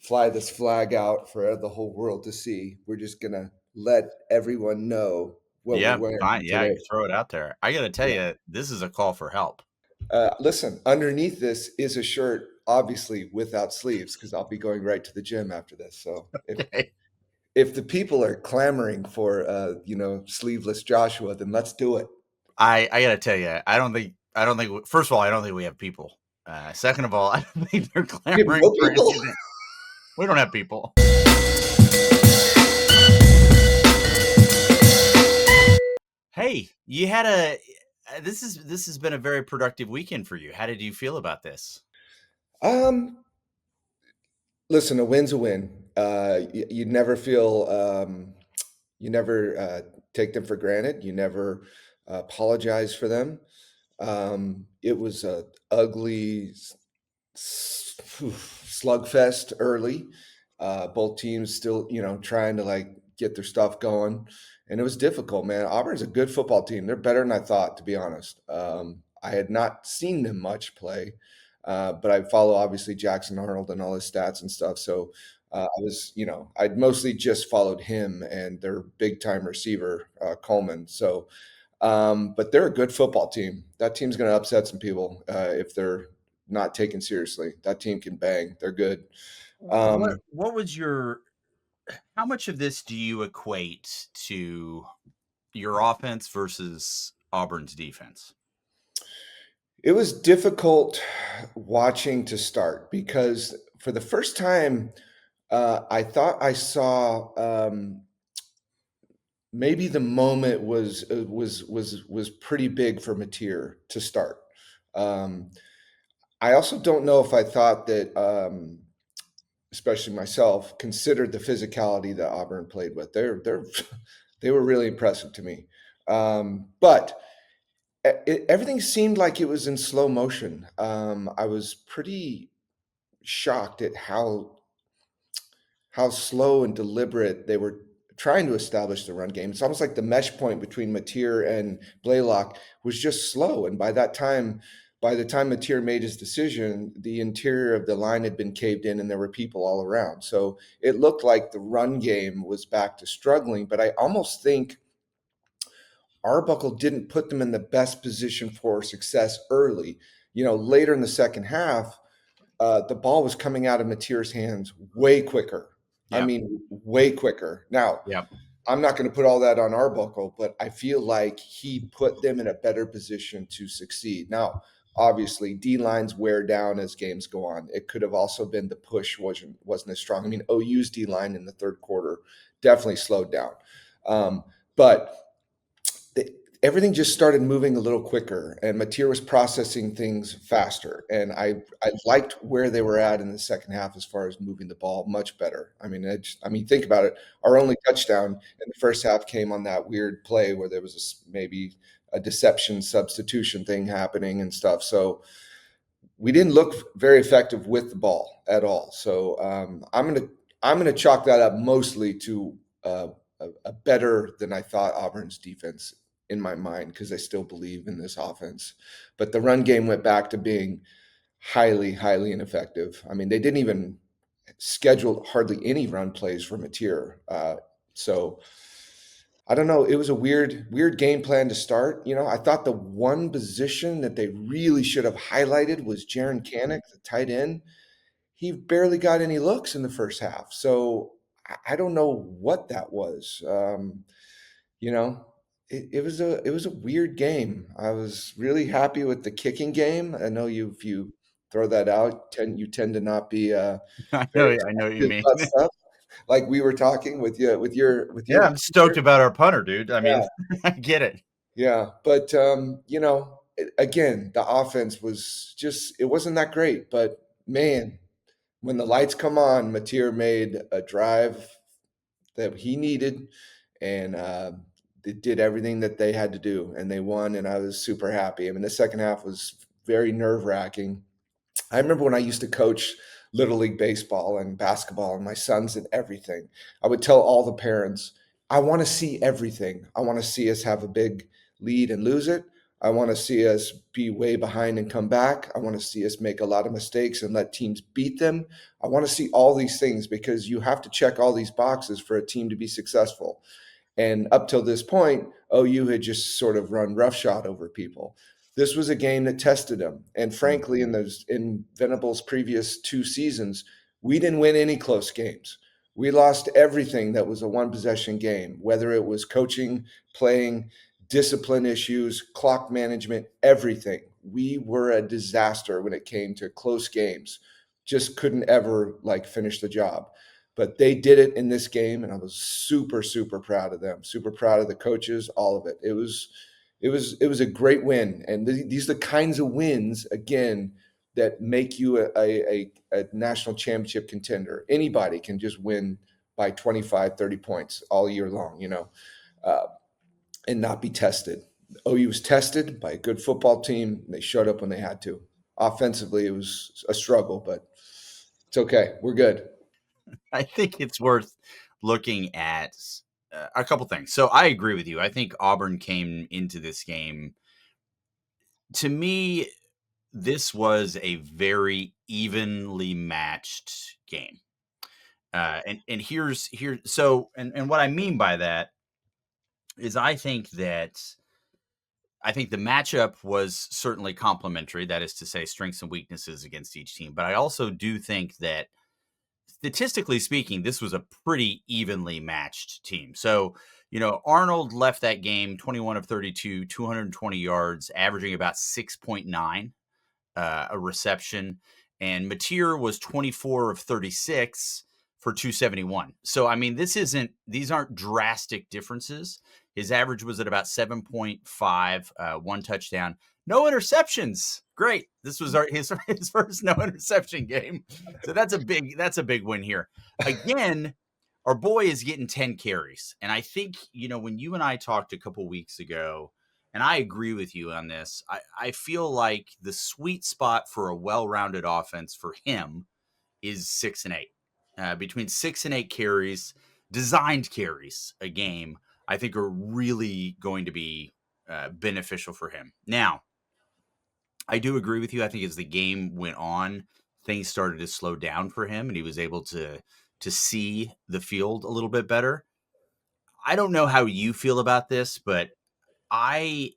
fly this flag out for the whole world to see. We're just gonna let everyone know what we're Yeah, wearing fine. Yeah, today. you throw it out there. I gotta tell Yeah. you, this is a call for help. Listen, underneath this is a shirt, obviously without sleeves, because I'll be going right to the gym after this. So if the people are clamoring for sleeveless Joshua, then let's do it. I gotta tell you, I don't think. First of all, I don't think we have people. Second of all, I don't think they're We have clamoring no for people. anything. We don't have people. Hey, you had a. This has been a very productive weekend for you. How did you feel about this? Um, Listen, a win's a win. You never feel, you never take them for granted. You never apologize for them. It was a ugly slugfest early. Both teams still, trying to like get their stuff going, and it was difficult. Man, Auburn's a good football team. They're better than I thought, to be honest. I had not seen them much play, but I follow obviously Jackson Arnold and all his stats and stuff. So I was, I'd mostly just followed him and their big time receiver Coleman. So but they're a good football team. That team's going to upset some people if they're not taken seriously. That team can bang. They're good. Um, What was your how much of this do you equate to your offense versus Auburn's defense? it was difficult watching to start because for the first time, I thought I saw maybe the moment was pretty big for Mateer to start. Um, I also don't know if I thought that especially myself, considered the physicality that Auburn played with. They were really impressive to me. But everything seemed like it was in slow motion. I was pretty shocked at how slow and deliberate they were trying to establish the run game. It's almost like the mesh point between Mateer and Blaylock was just slow. And by the time Mateer made his decision, the interior of the line had been caved in and there were people all around. So it looked like the run game was back to struggling. But I almost think Arbuckle didn't put them in the best position for success early. Later in the second half, the ball was coming out of Mateer's hands way quicker. I Yeah. mean, way quicker. Now, Yeah. I'm not going to put all that on Arbuckle, but I feel like he put them in a better position to succeed. Now, obviously, D lines wear down as games go on. It could have also been the push wasn't as strong. I mean, OU's D line in the third quarter definitely slowed down, but the, everything just started moving a little quicker, and Mateer was processing things faster. And I liked where they were at in the second half as far as moving the ball much better. I mean, think about it. Our only touchdown in the first half came on that weird play where there was maybe a deception substitution thing happening and stuff. So we didn't look very effective with the ball at all. So I'm gonna chalk that up mostly to a better than I thought Auburn's defense in my mind because I still believe in this offense. But the run game went back to being highly, highly ineffective. I mean, they didn't even schedule hardly any run plays for Mateer. So I don't know. It was a weird game plan to start. I thought the one position that they really should have highlighted was Jaron Kanik, the tight end. He barely got any looks in the first half. So I don't know what that was. You know, it was a weird game. I was really happy with the kicking game. I know if you throw that out, you tend to not be very I know what you excited mean. about stuff like we were talking with you with your Yeah, I'm stoked about our punter, dude. I mean, yeah. I get it. Yeah, but again, the offense was just it wasn't that great, but man, when the lights come on, Mateer made a drive that he needed, and they did everything that they had to do, and they won, and I was super happy. I mean, the second half was very nerve-wracking. I remember when I used to coach little league baseball and basketball and my sons and everything. I would tell all the parents, I want to see everything. I want to see us have a big lead and lose it. I want to see us be way behind and come back. I want to see us make a lot of mistakes and let teams beat them. I want to see all these things because you have to check all these boxes for a team to be successful. And up till this point, OU had just sort of run roughshod over people. This was a game that tested them. And frankly, in Venable's previous 2 seasons, we didn't win any close games. We lost everything that was a one possession game, whether it was coaching, playing, discipline issues, clock management, everything. We were a disaster when it came to close games. Just couldn't ever like finish the job. But they did it in this game, and I was super, super proud of them. Super proud of the coaches, all of it. It was a great win, and these are the kinds of wins again that make you a national championship contender. Anybody can just win by 25, 30 points all year long, uh, and not be tested. OU was tested by a good football team. And they showed up when they had to. Offensively, it was a struggle, but it's okay. We're good. I think it's worth looking at a couple things. So I agree with you. I think Auburn came into this game. To me, this was a very evenly matched game. And here's here so and what I mean by that is I think the matchup was certainly complementary. That is to say, strengths and weaknesses against each team. But I also do think that statistically speaking, this was a pretty evenly matched team. So, Arnold left that game 21 of 32, 220 yards, averaging about 6.9 a reception. And Mateer was 24 of 36 for 271. So, I mean, these aren't drastic differences. His average was at about 7.5, one touchdown, no interceptions. Great. This was his first no interception game. So that's a big win here. Again, our boy is getting 10 carries. And I think, when you and I talked a couple weeks ago, and I agree with you on this, I feel like the sweet spot for a well-rounded offense for him is 6 and 8. Between 6 and 8 carries, designed carries a game, I think are really going to be beneficial for him. Now, I do agree with you. I think as the game went on, things started to slow down for him, and he was able to see the field a little bit better. I don't know how you feel about this, but I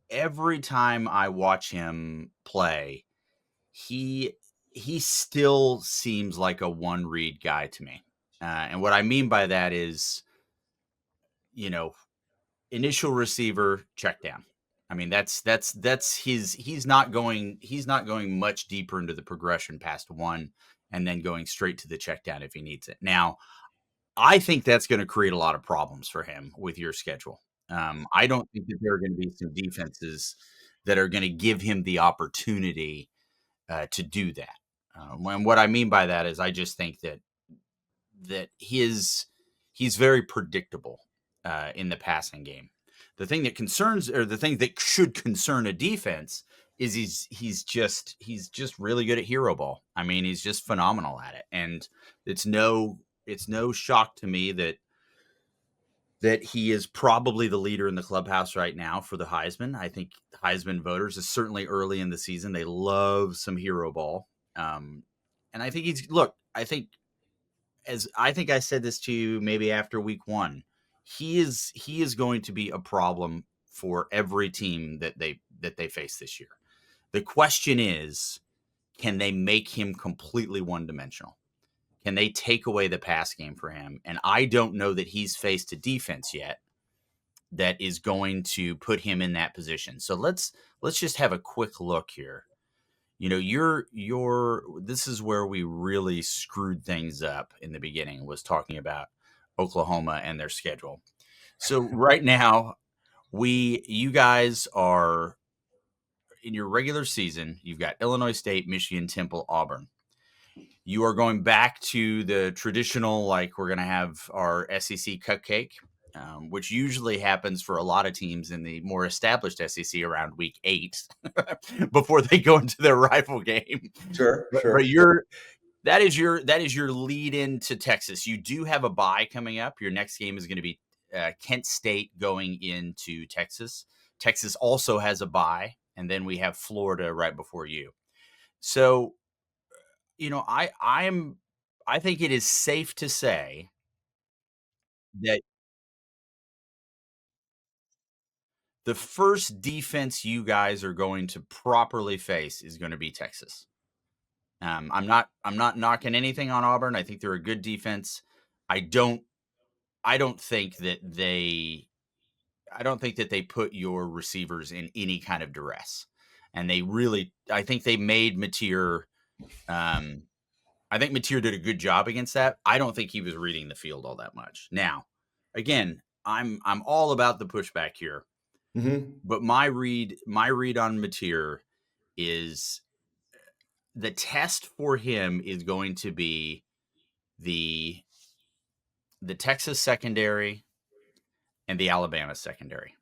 every time I watch him play, he he still seems like a one read guy to me. And what I mean by that is, you know, initial receiver check down. I mean, that's he's not going much deeper into the progression past one and then going straight to the check down if he needs it. Now, I think that's going to create a lot of problems for him with your schedule. I don't think that there are going to be some defenses that are going to give him the opportunity to do that. And what I mean by that is, I just think that he's very predictable in the passing game. The thing that concerns, or the thing that should concern a defense, is he's just really good at hero ball. I mean, he's just phenomenal at it, and it's no shock to me that he is probably the leader in the clubhouse right now for the Heisman. I think Heisman voters is certainly early in the season. They love some hero ball. And I think I think I said this to you maybe after week one. He is going to be a problem for every team that they face this year. The question is, can they make him completely one dimensional? Can they take away the pass game for him? And I don't know that he's faced a defense yet that is going to put him in that position. So let's just have a quick look here. Your this is where we really screwed things up in the beginning, was talking about Oklahoma and their schedule. So right now, you guys are in your regular season, you've got Illinois State, Michigan, Temple, Auburn. You are going back to the traditional, like, we're going to have our SEC cupcake, which usually happens for a lot of teams in the more established SEC around week 8 before they go into their rival game. Sure, But sure. that is your lead into Texas. You do have a bye coming up. Your next game is going to be Kent State going into Texas. Texas also has a bye, and then we have Florida right before you. So, I think it is safe to say that the first defense you guys are going to properly face is going to be Texas. I'm not knocking anything on Auburn. I think they're a good defense. I don't I don't think that they I don't think that they put your receivers in any kind of duress. And I think they made um I think Mateer did a good job against that. I don't think he was reading the field all that much. Now, again, I'm all about the pushback here, Hmm. but my read on Mateer is the test for him is going to be the the Texas secondary and the Alabama secondary.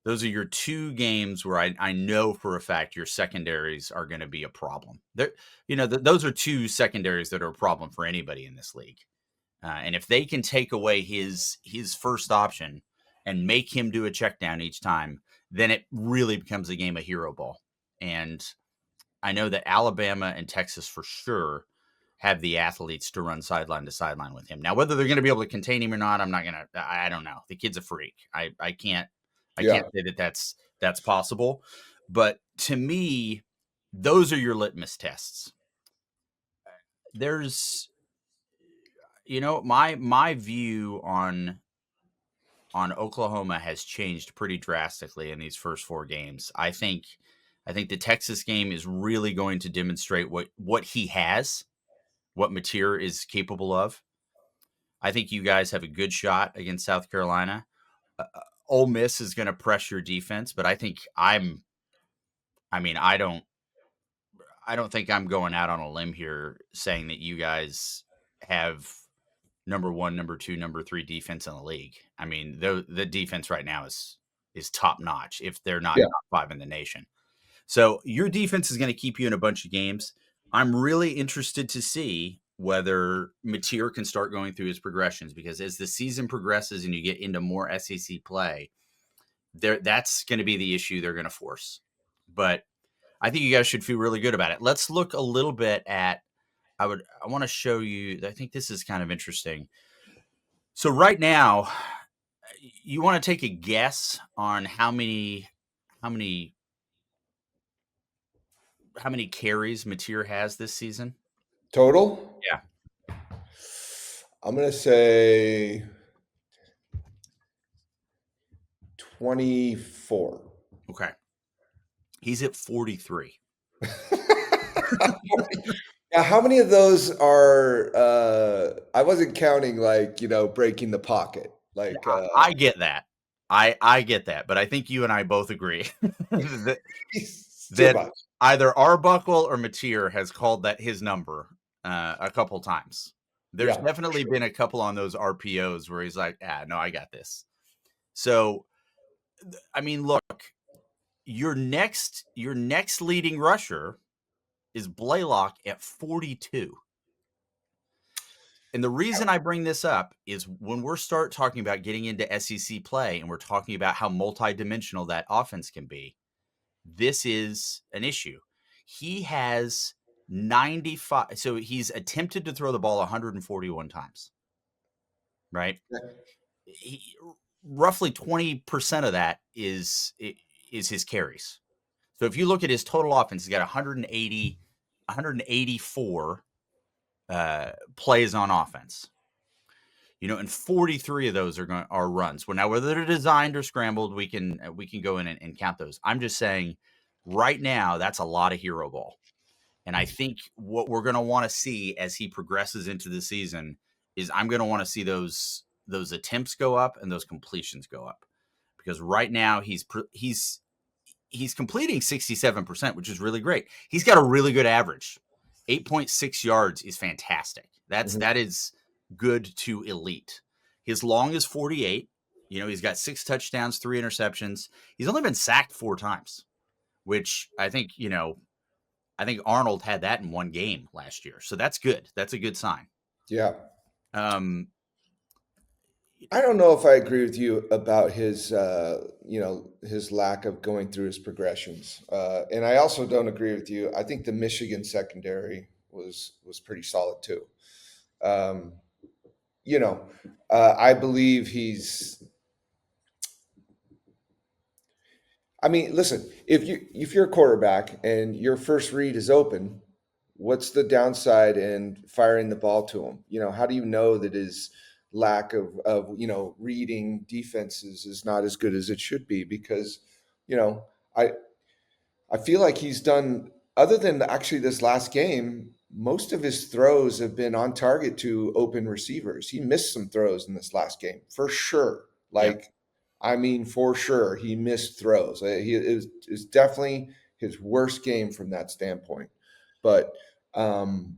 Those are your two games where I know for a fact your secondaries are going to be a problem. Those are two secondaries that are a problem for anybody in this league. And if they can take away his first option and make him do a check down each time, then it really becomes a game of hero ball. And I know that Alabama and Texas for sure have the athletes to run sideline to sideline with him. Now, whether they're going to be able to contain him or not, I don't know. The kid's a freak. I can't Yeah. say that that's possible. But to me, those are your litmus tests. There's my view on Oklahoma has changed pretty drastically in these first four games. I think the Texas game is really going to demonstrate what he has, what Mateer is capable of. I think you guys have a good shot against South Carolina. Ole Miss is going to press your defense, but I mean, I don't think I'm going out on a limb here saying that you guys have number one, number two, number three defense in the league. I mean, the defense right now is top notch if they're not Yeah. top five in the nation. So your defense is going to keep you in a bunch of games. I'm really interested to see whether Mateer can start going through his progressions because as the season progresses and you get into more SEC play, that's going to be the issue they're going to force. But I think you guys should feel really good about it. Let's look a little bit at I want to show you. I think this is kind of interesting. So right now, you want to take a guess on how many how many carries Mateer has this season? Total? Yeah. I'm gonna say 24. Okay. He's at 43. Now, how many of those are I wasn't counting like, breaking the pocket. Like I get that. I get that, but I think you and I both agree that it's too that much. either Arbuckle or Mateer has called that his number a couple times. There's Yeah, for definitely sure. been a couple on those RPOs where he's like, no, I got this. So, I mean, look, your next leading rusher is Blaylock at 42. And the reason I bring this up is when we're start talking about getting into SEC play and we're talking about how multidimensional that offense can be, this is an issue. He has 95. So he's attempted to throw the ball 141 times, right? He, roughly 20% of that is his carries. So if you look at his total offense, he's got 184 plays on offense. And 43 of those are runs. Well, now whether they're designed or scrambled, we can go in and count those. I'm just saying, right now that's a lot of hero ball, and I think what we're going to want to see as he progresses into the season is I'm going to want to see those attempts go up and those completions go up because right now he's completing 67%, which is really great. He's got a really good average. 8.6 yards is fantastic. Mhm. That is good to elite. His long is 48. He's got 6 touchdowns, 3 interceptions. He's only been sacked 4 times, which I think Arnold had that in one game last year. So that's good. That's a good sign. Yeah. Um, I don't know if I agree with you about his, his lack of going through his progressions, and I also don't agree with you. I think the Michigan secondary was pretty solid too. Um, you know, I believe he's. I mean, listen, if you're a quarterback and your first read is open, what's the downside in firing the ball to him? How do you know that his lack of reading defenses is not as good as it should be? Because, you know, I I feel like he's done, other than actually this last game, most of his throws have been on target to open receivers. He missed some throws in this last game for sure. Yep. Like, I mean, for sure, he missed throws. He is definitely his worst game from that standpoint. But um,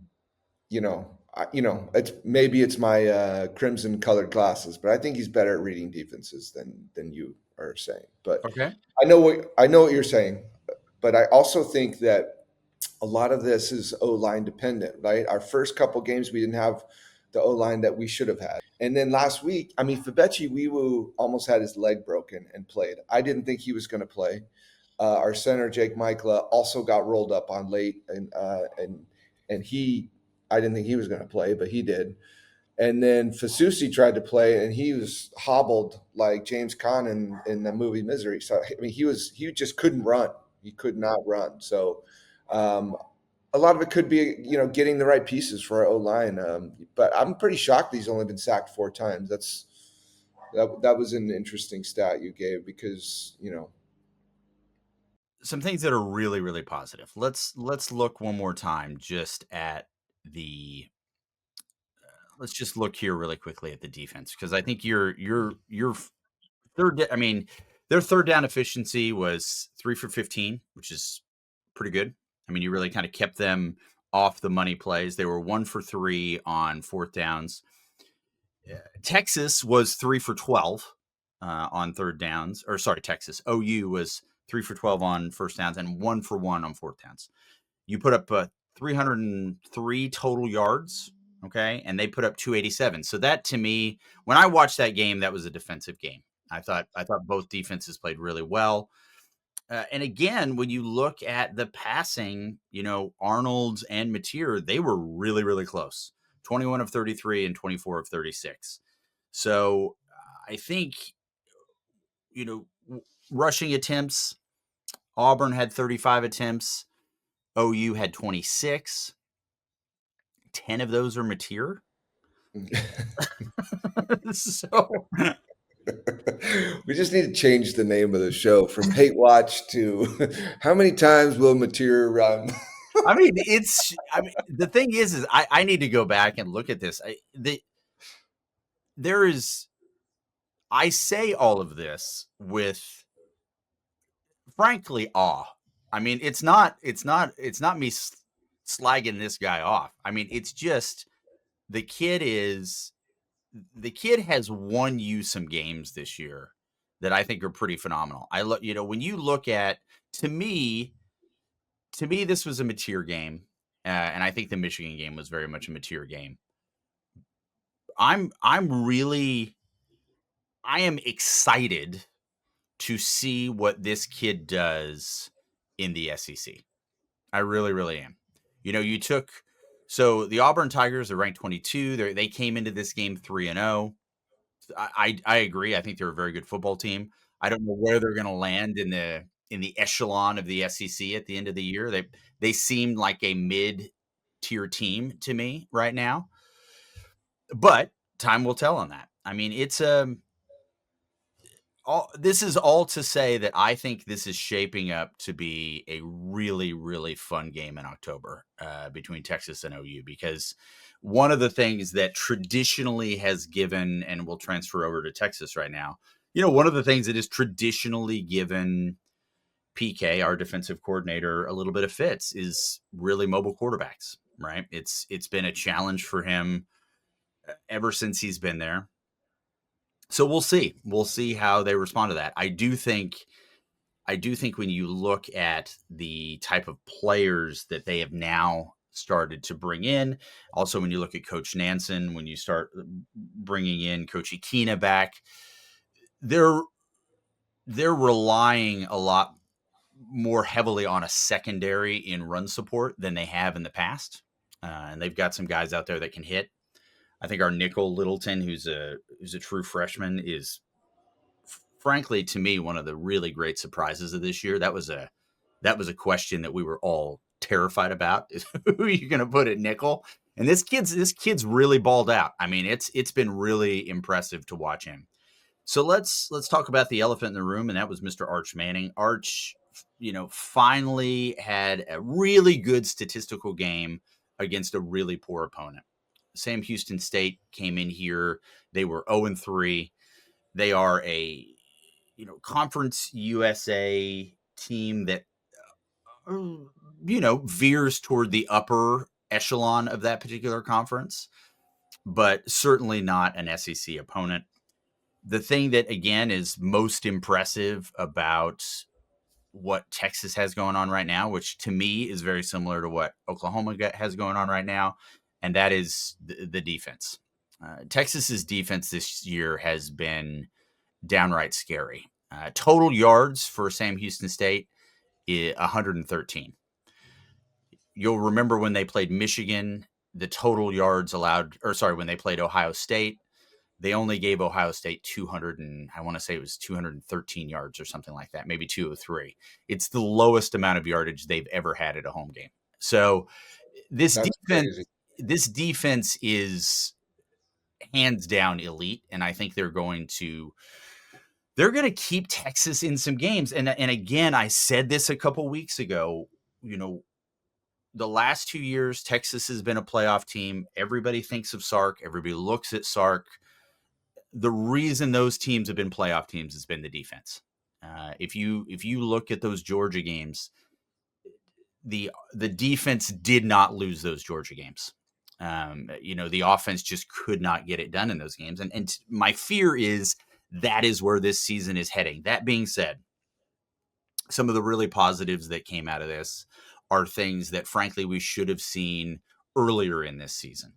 it's my crimson colored glasses, but I think he's better at reading defenses than you are saying. But Okay. I know what you're saying, but I also think that a lot of this is O line dependent, right? Our first couple games we didn't have the O line that we should have had, and then last week, I mean, Fabechi Wiwu almost had his leg broken and played. I didn't think he was going to play. Our center Jake Michela also got rolled up on late, and I didn't think he was going to play, but he did. And then Fasusi tried to play, and he was hobbled like James Caan in the movie Misery. So I mean, he just couldn't run. He could not run. So um, a lot of it could be getting the right pieces for our O line. But I'm pretty shocked that he's only been sacked 4 times. That was an interesting stat you gave because Some things that are really, really positive. Let's look one more time just at the let's just look here really quickly at the defense because I think your I mean, their third down efficiency was 3 for 15, which is pretty good. I mean, you really kind of kept them off the money plays. They were 1 for 3 on fourth downs. Texas was 3 for 12 on third downs, or sorry, Texas. OU was 3 for 12 on first downs and 1 for 1 on fourth downs. You put up 303 total yards, okay, and they put up 287. So that to me, when I watched that game, that was a defensive game. I thought both defenses played really well. And again, when you look at the passing, Arnold and Mateer, they were really, really close. 21 of 33 and 24 of 36. So I think, rushing attempts, Auburn had 35 attempts, OU had 26. 10 of those are Mateer. So we just need to change the name of the show from Hate Watch to How Many Times Will Material Run? the thing is I need to go back and look at this. There is, I say all of this with frankly awe. I mean, it's not me slagging this guy off. I mean, it's just the kid is the kid has won you some games this year that I think are pretty phenomenal. I look, when you look at to me, this was a mature game, and I think the Michigan game was very much a mature game. I am excited to see what this kid does in the SEC. I really, really am. So the Auburn Tigers are ranked 22. They came into this game 3-0. I agree. I think they're a very good football team. I don't know where they're going to land in the echelon of the SEC at the end of the year. They seem like a mid-tier team to me right now, but time will tell on that. I mean, it's this is all to say that I think this is shaping up to be a really, really fun game in October between Texas and OU, because one of the things that traditionally has given, and will transfer over to Texas right now, one of the things that is traditionally given PK, our defensive coordinator, a little bit of fits is really mobile quarterbacks, right? It's been a challenge for him ever since he's been there. So we'll see. We'll see how they respond to that. I do think when you look at the type of players that they have now started to bring in. Also, when you look at Coach Nansen, when you start bringing in Coach Ikina back, they're they're relying a lot more heavily on a secondary in run support than they have in the past. And they've got some guys out there that can hit. I think our nickel Littleton, who's a true freshman, is frankly to me one of the really great surprises of this year. That was a question that we were all terrified about: is who are you going to put at nickel? And this kid's really balled out. I mean, it's been really impressive to watch him. So let's talk about the elephant in the room, and that was Mr. Arch Manning. Arch, finally had a really good statistical game against a really poor opponent. Sam Houston State came in here. They were 0-3. They are a Conference USA team that veers toward the upper echelon of that particular conference, but certainly not an SEC opponent. The thing that, again, is most impressive about what Texas has going on right now, which to me is very similar to what Oklahoma has going on right now, and that is the defense. Texas's defense this year has been downright scary. Total yards for Sam Houston State, 113. You'll remember when they played Michigan, the total yards allowed, or sorry, when they played Ohio State, they only gave Ohio State 200 and I want to say it was 213 yards or something like that, maybe 203. It's the lowest amount of yardage they've ever had at a home game. So this That's defense, crazy. this defense is hands down elite, and I think they're going to keep Texas in some games. And again, I said this a couple weeks ago. The last 2 years, Texas has been a playoff team. Everybody thinks of Sark. Everybody looks at Sark. The reason those teams have been playoff teams has been the defense. If you look at those Georgia games, the defense did not lose those Georgia games. The offense just could not get it done in those games, and my fear is that is where this season is heading. That being said, some of the really positives that came out of this are things that, frankly, we should have seen earlier in this season.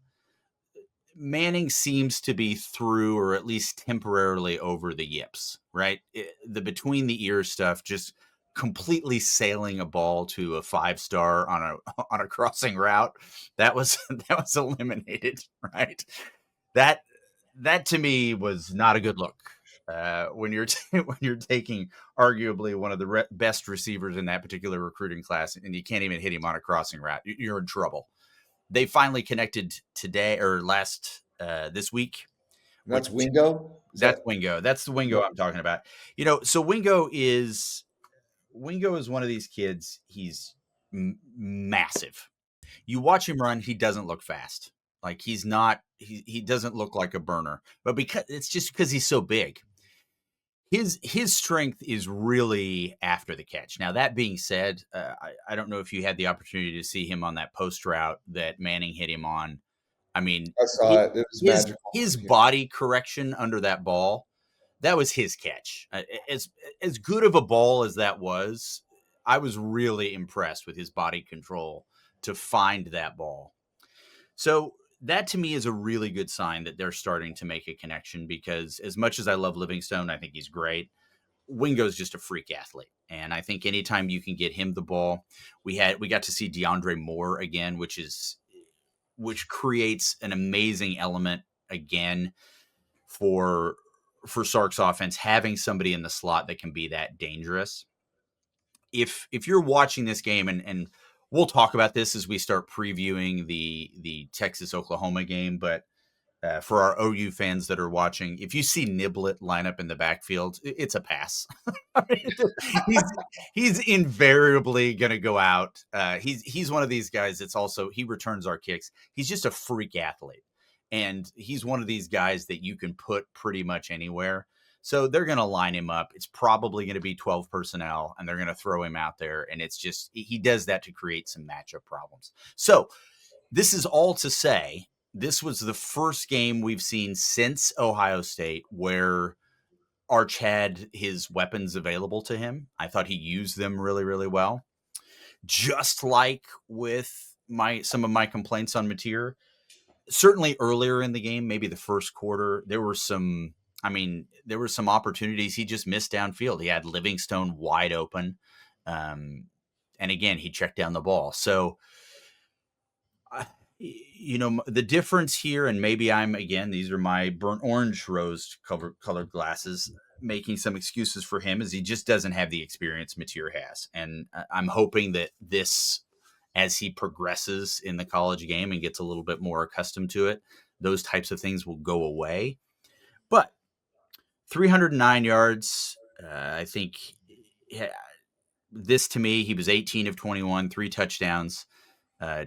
Manning seems to be through, or at least temporarily over the yips, right? The between the ears stuff, just completely sailing a ball to a 5-star on a crossing route, that was that was eliminated, right? That that to me was not a good look. When you're when you're taking arguably one of the best receivers in that particular recruiting class, and you can't even hit him on a crossing route, you're in trouble. They finally connected today or this week, And which that's Wingo. Is that's that Wingo. That's the Wingo yeah? I'm talking about. So Wingo is one of these kids. He's massive. You watch him run, he doesn't look fast. Like he's not. He doesn't look like a burner. But because he's so big, his strength is really after the catch. Now that being said, I don't know if you had the opportunity to see him on that post route that Manning hit him on. I mean, I saw it. It was his magical. his Yeah. body correction under that ball, that was his catch. As good of a ball as that was, I was really impressed with his body control to find that ball. So that to me is a really good sign that they're starting to make a connection, because as much as I love Livingstone, I think he's great. Wingo's just a freak athlete. And I think anytime you can get him the ball, we got to see DeAndre Moore again, which creates an amazing element again for Sark's offense, having somebody in the slot that can be that dangerous. If you're watching this game, and we'll talk about this as we start previewing the Texas Oklahoma game, but for our OU fans that are watching, if you see Niblet line up in the backfield, it's a pass. I mean, he's invariably going to go out. He's one of these guys that's also, he returns our kicks. He's just a freak athlete, and he's one of these guys that you can put pretty much anywhere. So they're going to line him up. It's probably going to be 12 personnel, and they're going to throw him out there. And it's just, he does that to create some matchup problems. So this is all to say, this was the first game we've seen since Ohio State where Arch had his weapons available to him. I thought he used them really, really well. Just like with some of my complaints on Mateer. Certainly earlier in the game, maybe the first quarter, there were some. I mean, there were some opportunities he just missed downfield. He had Livingstone wide open, and again, he checked down the ball. So, the difference here, and maybe I'm again, these are my burnt orange rose colored glasses, making some excuses for him, is he just doesn't have the experience Mateer has, and I'm hoping that this, as he progresses in the college game and gets a little bit more accustomed to it, those types of things will go away. But 309 yards, I think. Yeah, this to me, he was 18 of 21, 3 touchdowns.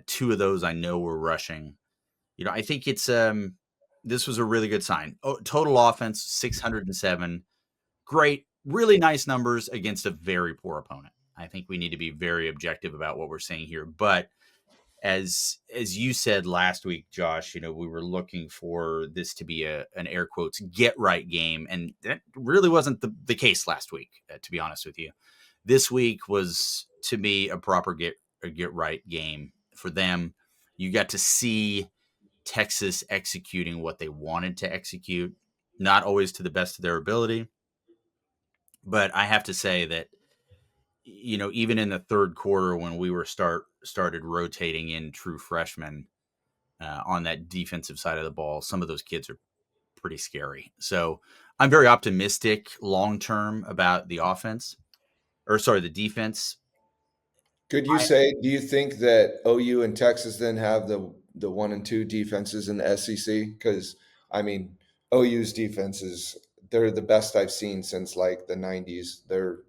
Two of those I know were rushing. I think this was a really good sign. Total offense 607. Great, really nice numbers against a very poor opponent. I think we need to be very objective about what we're saying here. But as you said last week, Josh, we were looking for this to be an air quotes get right game, and that really wasn't the case last week. To be honest with you, this week was to me a proper get right game for them. You got to see Texas executing what they wanted to execute, not always to the best of their ability. But I have to say that, even in the third quarter when we were started rotating in true freshmen on that defensive side of the ball, some of those kids are pretty scary. So I'm very optimistic long term about the offense, or sorry, the defense. Could you I, say, do you think that OU and Texas then have the 1 and 2 defenses in the SEC? Because I mean, OU's defenses, they're the best I've seen since like the 90s. They're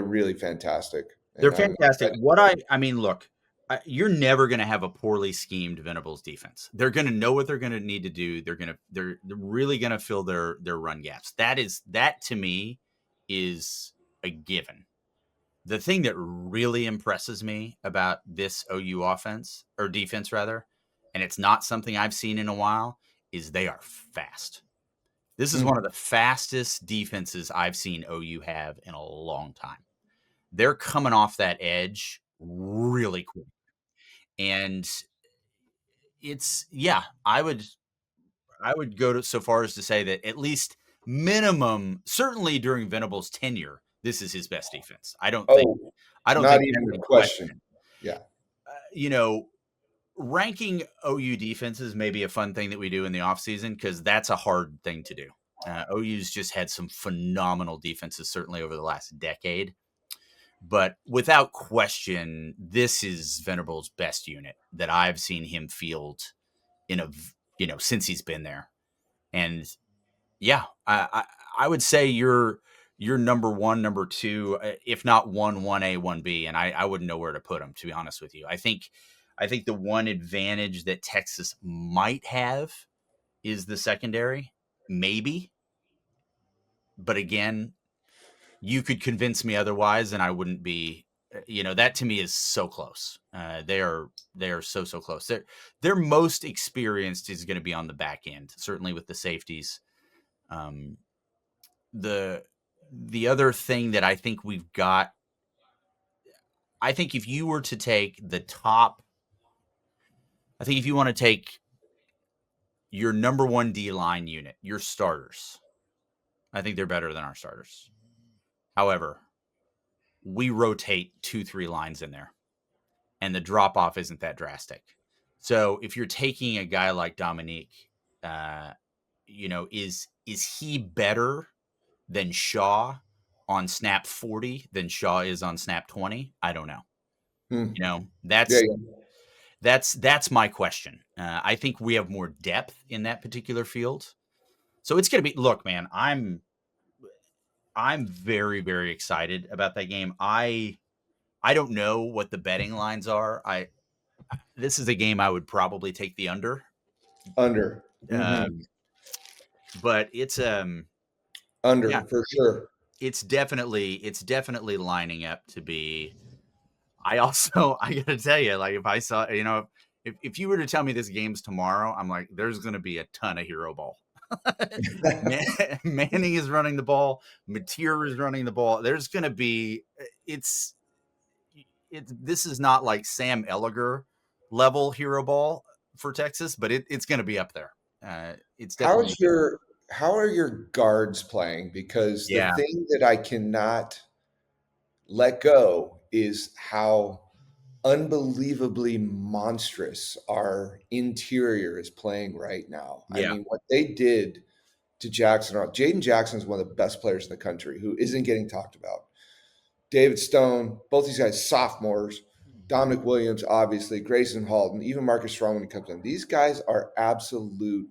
really fantastic. They're And I'm fantastic. I mean, look, you're never going to have a poorly schemed Venables defense. They're going to know what they're going to need to do. They're really going to fill their run gaps. That to me is a given. The thing that really impresses me about this OU offense, or defense rather, and it's not something I've seen in a while, is they are fast. This is Hmm. one of the fastest defenses I've seen OU have in a long time. They're coming off that edge really quick. And I would go so far as to say that at least minimum, certainly during Venable's tenure, this is his best defense. Oh, I don't not think you even have a any question. question. Yeah. Uh, you know, Ranking OU defenses may be a fun thing that we do in the offseason, because that's a hard thing to do. OU's just had some phenomenal defenses, certainly over the last decade. But without question, this is Venables' best unit that I've seen him field since he's been there. And yeah, I would say you're number one, number two, if not one A, one B, and I wouldn't know where to put them, to be honest with you. I think the one advantage that Texas might have is the secondary, maybe. But again, you could convince me otherwise, and I wouldn't be. That to me is so close. They are so close. Their most experienced is going to be on the back end, certainly with the safeties. Um, the the other thing that I think we've got, I think if you were to take the top, I think if you want to take your number one D line unit, your starters, I think they're better than our starters. However, we rotate 2-3 lines in there, and the drop off isn't that drastic. So if you're taking a guy like Dominique, uh, is he better than Shaw on snap 40 than Shaw is on snap 20? I don't know. Hmm. Yeah, That's yeah. that's my question. I think we have more depth in that particular field. So it's going to be, look, man, I'm very, very excited about that game. I don't know what the betting lines are. This is a game I would probably take the under. Under. Hmm. Um, but yeah, Under for sure. it's definitely lining up to be. I also I gotta tell you, like, if I saw, if you were to tell me this game's tomorrow, I'm like, there's gonna be a ton of hero ball. Manning is running the ball. Mateer is running the ball. There's gonna be it's this is not like Sam Elliger level hero ball for Texas, but it's going to be up there. It's definitely How's your how are your guards playing? Because the yeah, thing that I cannot let go is how unbelievably monstrous our interior is playing right now. I yeah, mean, what they did to Jackson, Jaden Jackson is one of the best players in the country who isn't getting talked about. David Stone, both these guys sophomores. Dominic Williams, obviously, Grayson Halton, even Marcus Strong when he comes in. These guys are absolute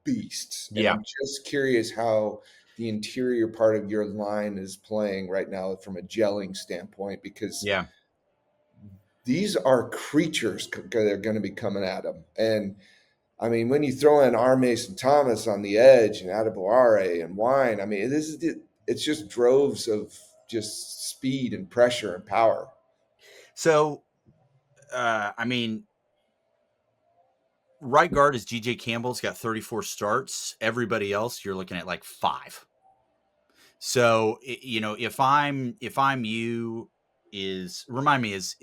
beasts. And yeah, I'm just curious how the interior part of your line is playing right now from a gelling standpoint, because yeah. these are creatures that are going to be coming at them. And I mean, when you throw in R. Mason Thomas on the edge and Adeboare and Wine, I mean, it's just droves of just speed and pressure and power. So I mean, right guard is GJ Campbell's got 34 starts. Everybody else, you're looking at like 5. So if I'm you, is remind me is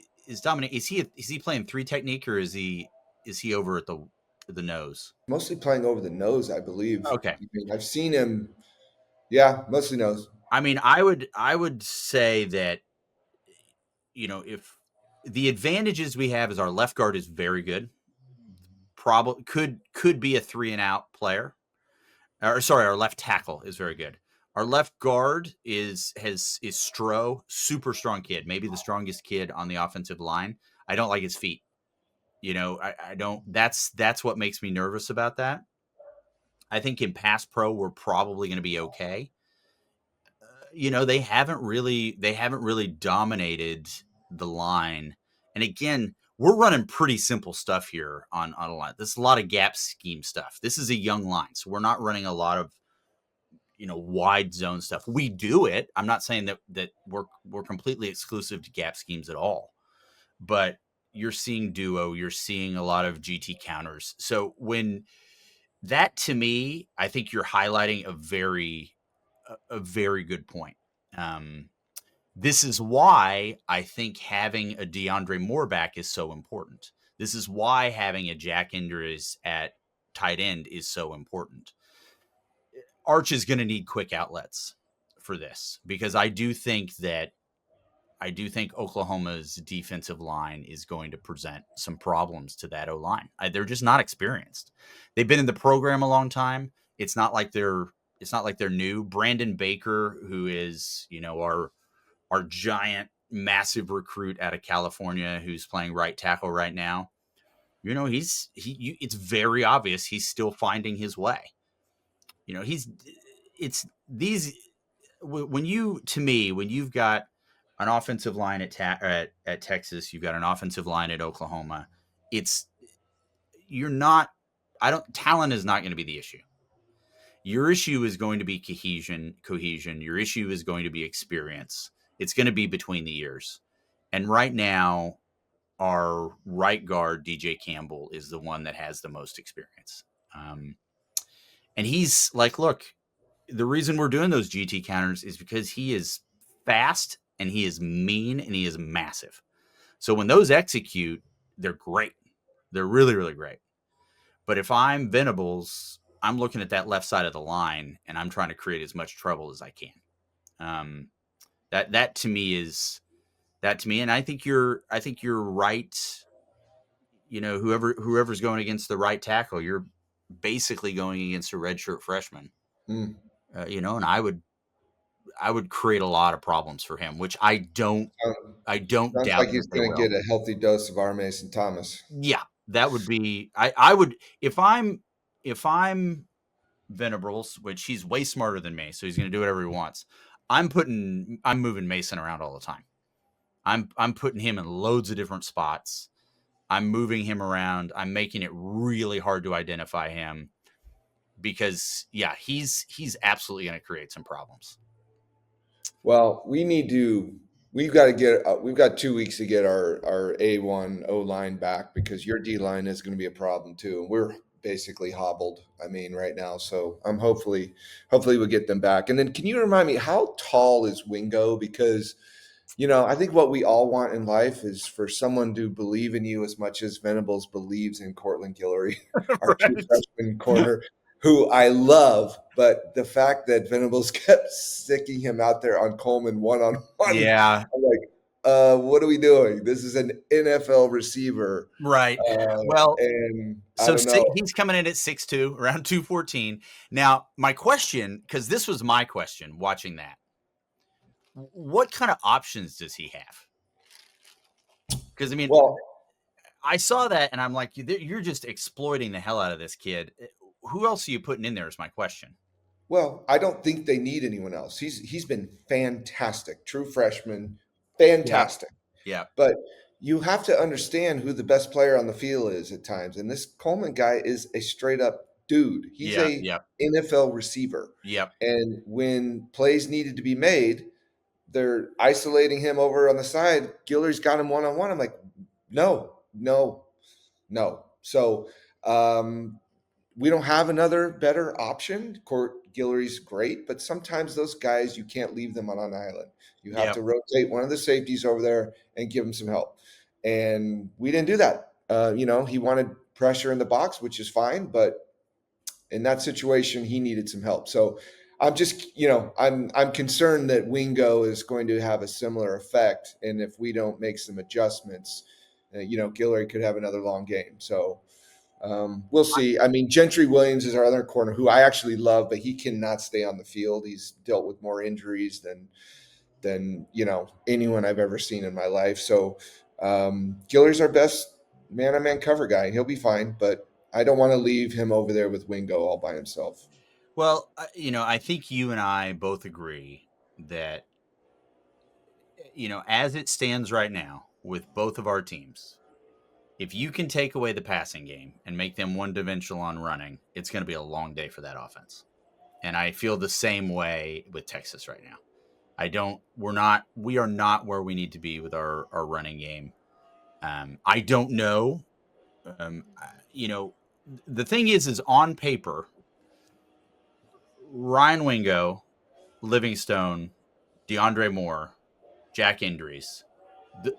Dominic, is he playing 3 technique, or is he over at the nose? Mostly playing over the nose, I believe. Okay. I mean, I've seen him, yeah, mostly nose. I mean, I would say that if the advantages we have is our left guard is very good. Probably could be a 3 and out player. Or sorry, our left tackle is very good. Our left guard is Stroh, super strong kid, maybe the strongest kid on the offensive line. I don't like his feet. I don't. That's what makes me nervous about that. I think in pass pro we're probably going to be okay. They haven't really dominated the line. And again, we're running pretty simple stuff here on a line. This is a lot of gap scheme stuff. This is a young line, so we're not running a lot of wide zone stuff. We do it. I'm not saying that we're completely exclusive to gap schemes at all, but you're seeing duo, you're seeing a lot of GT counters. So when that, to me, I think you're highlighting a very good point. Um, this is why I think having a DeAndre Moore back is so important. This is why having a Jack Indris at tight end is so important. Arch is going to need quick outlets for this, because I do think Oklahoma's defensive line is going to present some problems to that O line. They're just not experienced. They've been in the program a long time. It's not like they're new. Brandon Baker, who is our giant, massive recruit out of California, who's playing right tackle right now. It's very obvious he's still finding his way. He's it's these when you to me when you've got an offensive line at Texas, you've got an offensive line at Oklahoma. It's you're not. I don't. Talent is not going to be the issue. Your issue is going to be cohesion. Your issue is going to be experience. It's going to be between the ears. And right now, our right guard DJ Campbell is the one that has the most experience. Um, and he's like, look, the reason we're doing those GT counters is because he is fast and he is mean and he is massive. So when those execute, they're great. They're really, really great. But if I'm Venables, I'm looking at that left side of the line and I'm trying to create as much trouble as I can. Um, that to me is that to me, and I think you're right. Whoever's going against the right tackle, you're basically going against a redshirt freshman. Mm. And I would create a lot of problems for him, which I don't Sound- I don't Sounds like doubt he's that they going to will. get a healthy dose of R. Mason Thomas. Yeah, that would be I would if I'm Venables, which he's way smarter than me, so he's going to do whatever he wants. I'm moving Mason around all the time. I'm putting him in loads of different spots. I'm moving him around. I'm making it really hard to identify him because yeah, he's absolutely going to create some problems. Well, we've got to get, we've got 2 weeks to get our A1 O line back, because your D line is going to be a problem too. And we're basically hobbled, I mean, right now. So I'm hopefully we'll get them back. And then can you remind me, how tall is Wingo? Because I think what we all want in life is for someone to believe in you as much as Venables believes in Cortland Guillory, our true Right. freshman corner, who I love. But the fact that Venables kept sticking him out there on Coleman one on one, Yeah. I'm like, what are we doing? This is an NFL receiver. Right. Uh, Well, and I so don't know. he's coming in at 6'2", around 214. Now, my question, because this was my question watching that, what kind of options does he have? Because, I mean, Well, I saw that and I'm like, you're just exploiting the hell out of this kid. Who else are you putting in there is my question. Well, I don't think they need anyone else. He's been fantastic, true freshman, Yeah. fantastic. Yeah. But you have to understand who the best player on the field is at times. And this Coleman guy is a straight up dude. He's Yeah. a Yep. NFL receiver. Yep. And when plays needed to be made, they're isolating him over on the side. Giller's got him one on one. I'm like, no, no, no. So we don't have another better option. Court Guillory's great, but sometimes those guys you can't leave them on an island. You have Yep. to rotate one of the safeties over there and give him some help. And we didn't do that. He wanted pressure in the box, which is fine, but in that situation, he needed some help. So I'm just, I'm concerned that Wingo is going to have a similar effect, and if we don't make some adjustments, Guillory could have another long game. So we'll see. I mean, Gentry Williams is our other corner, who I actually love, but he cannot stay on the field. He's dealt with more injuries than anyone I've ever seen in my life. So Giller's our best man-on-man cover guy. He'll be fine, but I don't want to leave him over there with Wingo all by himself. Well, I think you and I both agree that, as it stands right now with both of our teams, if you can take away the passing game and make them one dimensional on running, it's going to be a long day for that offense. And I feel the same way with Texas right now. We are not where we need to be with our running game. I don't know. Um, the thing is on paper, Ryan Wingo, Livingstone, DeAndre Moore, Jack Indries,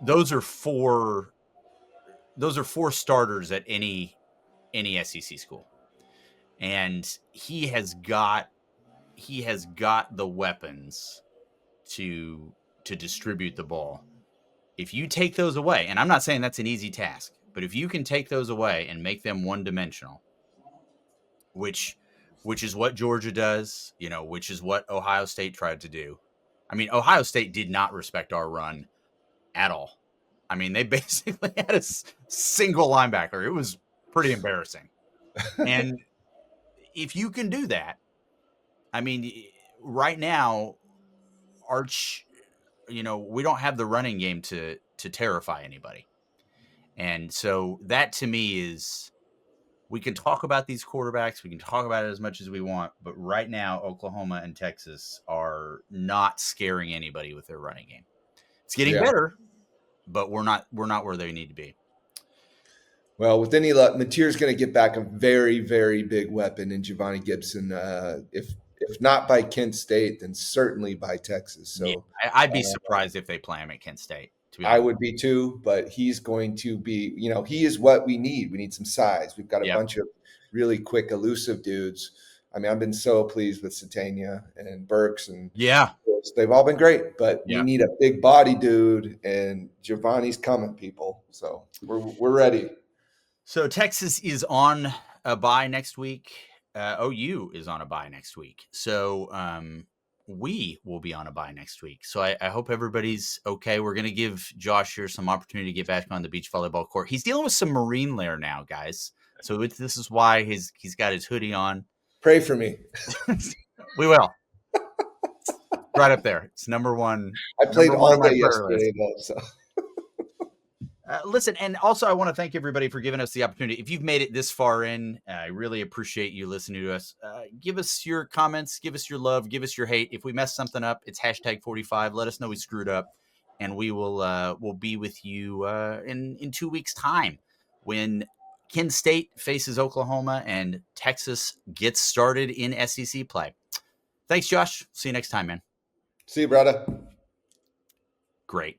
those are four. Those are four starters at any SEC school, and he has got the weapons to distribute the ball. If you take those away, and I'm not saying that's an easy task, but if you can take those away and make them one dimensional, which which is what Georgia does, which is what Ohio State tried to do. I mean, Ohio State did not respect our run at all. I mean, they basically had a single linebacker. It was pretty embarrassing. And if you can do that, I mean, right now, Arch, we don't have the running game to terrify anybody. And so that to me is, we can talk about these quarterbacks, we can talk about it as much as we want, but right now Oklahoma and Texas are not scaring anybody with their running game. It's getting Yeah. better, but we're not where they need to be. Well, with any luck, Mateer's going to get back a very, very big weapon in Giovanni Gibson. If not by Kent State, then certainly by Texas. Yeah, So I'd be surprised if they play him at Kent State, to be I honest. would be too, but he's going to be, he is what we need. We need some size. We've got a Yep. bunch of really quick, elusive dudes. I mean, I've been so pleased with Satania and Burks, and Yeah. they've all been great, but we Yeah. need a big body dude, and Giovanni's coming, people. So we're ready. So Texas is on a bye next week. OU is on a bye next week. So we will be on a bye next week. So I hope everybody's okay. We're going to give Josh here some opportunity to get back on the beach volleyball court. He's dealing with some marine layer now, guys. So this is why he's got his hoodie on. Pray for me. We will. Right up there. It's number one. I played Number one all on my day prayer list. yesterday, though. So Listen, and also I want to thank everybody for giving us the opportunity. If you've made it this far in, I really appreciate you listening to us. Give us your comments, give us your love, give us your hate. If we mess something up, it's #45. Let us know we screwed up, and we'll be with you in 2 weeks' time when Kent State faces Oklahoma and Texas gets started in SEC play. Thanks, Josh. See you next time, man. see you, brother. Great.